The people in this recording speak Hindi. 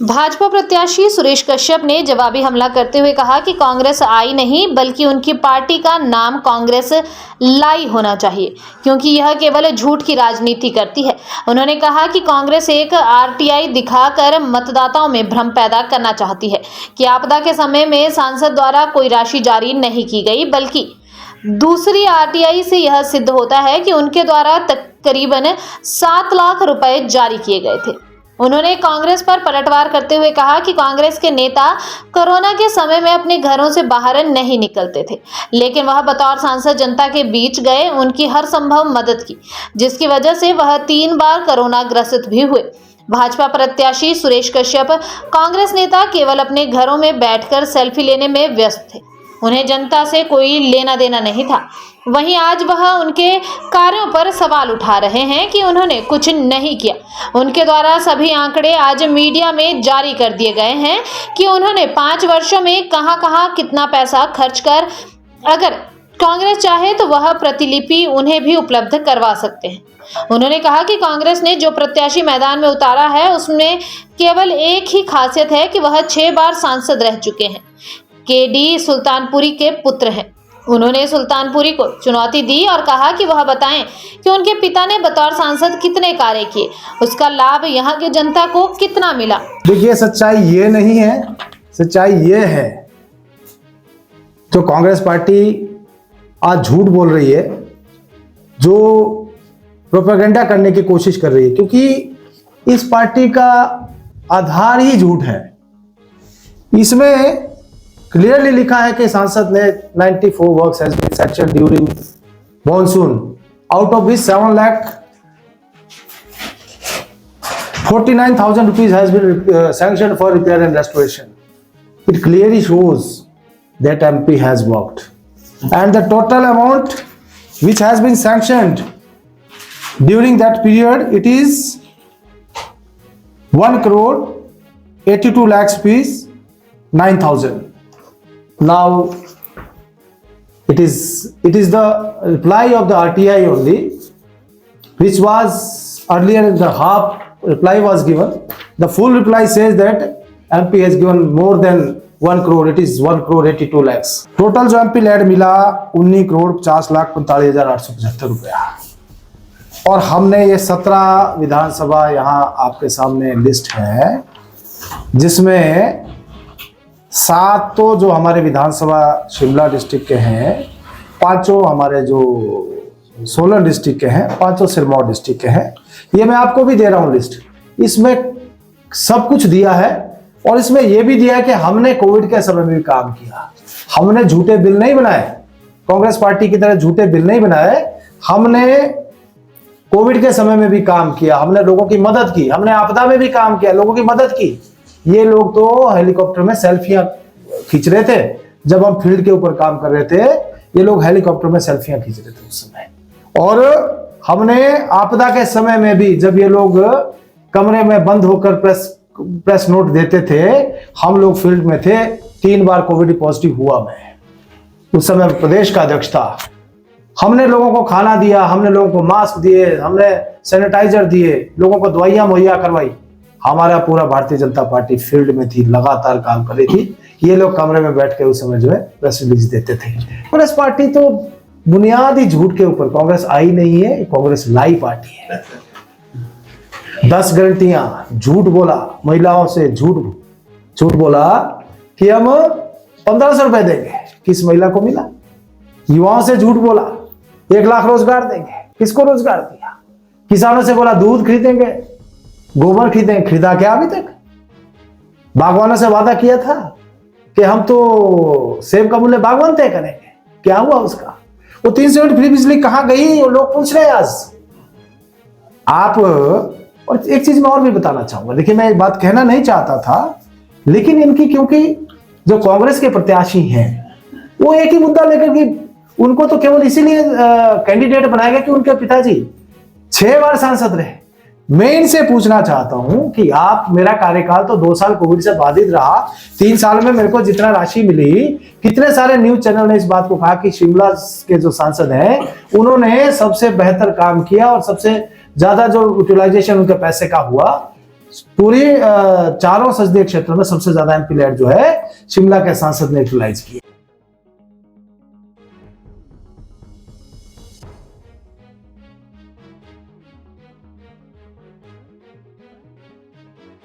भाजपा प्रत्याशी सुरेश कश्यप ने जवाबी हमला करते हुए कहा कि कांग्रेस आई नहीं बल्कि उनकी पार्टी का नाम कांग्रेस लाई होना चाहिए, क्योंकि यह केवल झूठ की राजनीति करती है। उन्होंने कहा कि कांग्रेस एक आरटीआई दिखाकर मतदाताओं में भ्रम पैदा करना चाहती है कि आपदा के समय में सांसद द्वारा कोई राशि जारी नहीं की गई, बल्कि दूसरी आरटीआई से यह सिद्ध होता है कि उनके द्वारा तकरीबन 7 लाख रुपए जारी किए गए थे। उन्होंने कांग्रेस पर पलटवार करते हुए कहा कि कांग्रेस के नेता कोरोना के समय में अपने घरों से बाहर नहीं निकलते थे, लेकिन वह बतौर सांसद जनता के बीच गए, उनकी हर संभव मदद की, जिसकी वजह से वह 3 बार कोरोना ग्रसित भी हुए। भाजपा प्रत्याशी सुरेश कश्यप कांग्रेस नेता केवल अपने घरों में बैठकर सेल्फी लेने में व्यस्त थे, उन्हें जनता से कोई लेना देना नहीं था। वहीं आज वह उनके कार्यों पर सवाल उठा रहे हैं कि उन्होंने कुछ नहीं किया। उनके द्वारा सभी आंकड़े आज मीडिया में जारी कर दिए गए हैं कि उन्होंने 5 वर्षों में कहां कितना पैसा खर्च कर, अगर कांग्रेस चाहे तो वह प्रतिलिपि उन्हें भी उपलब्ध करवा सकते हैं। उन्होंने कहा कि कांग्रेस ने जो प्रत्याशी मैदान में उतारा है उसमें केवल एक ही खासियत है कि वह 6 बार सांसद रह चुके हैं। केडी सुल्तानपुरी के पुत्र हैं। उन्होंने सुल्तानपुरी को चुनौती दी और कहा कि वह बताएं कि उनके पिता ने बतौर सांसद कितने कार्य किए, उसका लाभ यहाँ की जनता को कितना मिला। देखिए, सच्चाई ये नहीं है, सच्चाई ये है जो कांग्रेस पार्टी आज झूठ बोल रही है, जो प्रोपेगेंडा करने की कोशिश कर रही है, क्योंकि इस पार्टी का आधार ही झूठ है। इसमें क्लियरली लिखा है कि सांसद ने 94 works has been sanctioned during monsoon, out of which 7,49,000 rupees has been sanctioned for repair and restoration. It clearly shows that MP has worked, and the total amount which has been sanctioned during that period, it is 1,82 lakhs rupees 9,000. Now it is the reply of the RTI only, which was earlier the half reply was given. The full reply says that MP has given more than 1 crore. It is 1,82 lakhs. Total जो MP लैड मिला 19,50,45,875 रुपया, और हमने ये 17 विधानसभा यहाँ आपके सामने लिस्ट है, जिसमें 7 तो जो हमारे विधानसभा शिमला डिस्ट्रिक्ट के हैं, 5 हमारे जो सोलन डिस्ट्रिक्ट के हैं, 5 सिरमौर डिस्ट्रिक्ट के हैं। ये मैं आपको भी दे रहा हूँ लिस्ट। इसमें सब कुछ दिया है, और इसमें यह भी दिया है कि हमने कोविड के समय में भी काम किया। हमने झूठे बिल नहीं बनाए, कांग्रेस पार्टी की तरह झूठे बिल नहीं बनाए। हमने कोविड के समय में भी काम किया, हमने लोगों की मदद की, हमने आपदा में भी काम किया, लोगों की मदद की। ये लोग तो हेलीकॉप्टर में सेल्फियां खींच रहे थे जब हम फील्ड के ऊपर काम कर रहे थे। ये लोग हेलीकॉप्टर में सेल्फियां खींच रहे थे उस समय। और हमने आपदा के समय में भी, जब ये लोग कमरे में बंद होकर प्रेस नोट देते थे, हम लोग फील्ड में थे। 3 बार कोविड पॉजिटिव हुआ मैं, उस समय प्रदेश का अध्यक्ष था। हमने लोगों को खाना दिया, हमने लोगों को मास्क दिए, हमने सैनिटाइजर दिए, लोगों को दवाइयां मुहैया करवाई। हमारा पूरा भारतीय जनता पार्टी फील्ड में थी, लगातार काम कर रही थी। ये लोग कमरे में बैठ के उस समय जो है प्रेस रिलीज देते थे। कांग्रेस पार्टी तो बुनियादी झूठ के ऊपर, कांग्रेस आई नहीं है, कांग्रेस लाई पार्टी है। 10 गारंटियां, झूठ बोला, महिलाओं से झूठ बोला कि हम 1500 रुपए देंगे, किस महिला को मिला? युवाओं से झूठ बोला 1 लाख रोजगार देंगे, किसको रोजगार दिया? किसानों से बोला दूध खरीदेंगे, गोबर खरीदेंगे, खरीदा क्या अभी तक? बागवानों से वादा किया था कि हम तो सेब का मूल्य बागवान तय करेंगे, क्या हुआ उसका? वो 300 यूनिट फ्री बिजली कहां गई? वो लोग पूछ रहे हैं आज। आप, और एक चीज मैं और भी बताना चाहूंगा। देखिए, मैं एक बात कहना नहीं चाहता था, लेकिन इनकी, क्योंकि जो कांग्रेस के प्रत्याशी हैं वो एक ही मुद्दा लेकर के, उनको तो केवल इसीलिए कैंडिडेट बनाया गया कि उनके पिताजी 6 बार सांसद रहे। मैं इनसे पूछना चाहता हूं कि आप, मेरा कार्यकाल तो 2 साल कोविड से बाधित रहा, 3 साल में मेरे को जितना राशि मिली, कितने सारे न्यूज चैनल ने इस बात को कहा कि शिमला के जो सांसद हैं उन्होंने सबसे बेहतर काम किया और सबसे ज्यादा जो यूटिलाइजेशन उनके पैसे का हुआ। पूरी चारों संसदीय क्षेत्रों में सबसे ज्यादा एमपी लैड जो है शिमला के सांसद ने यूटिलाइज की।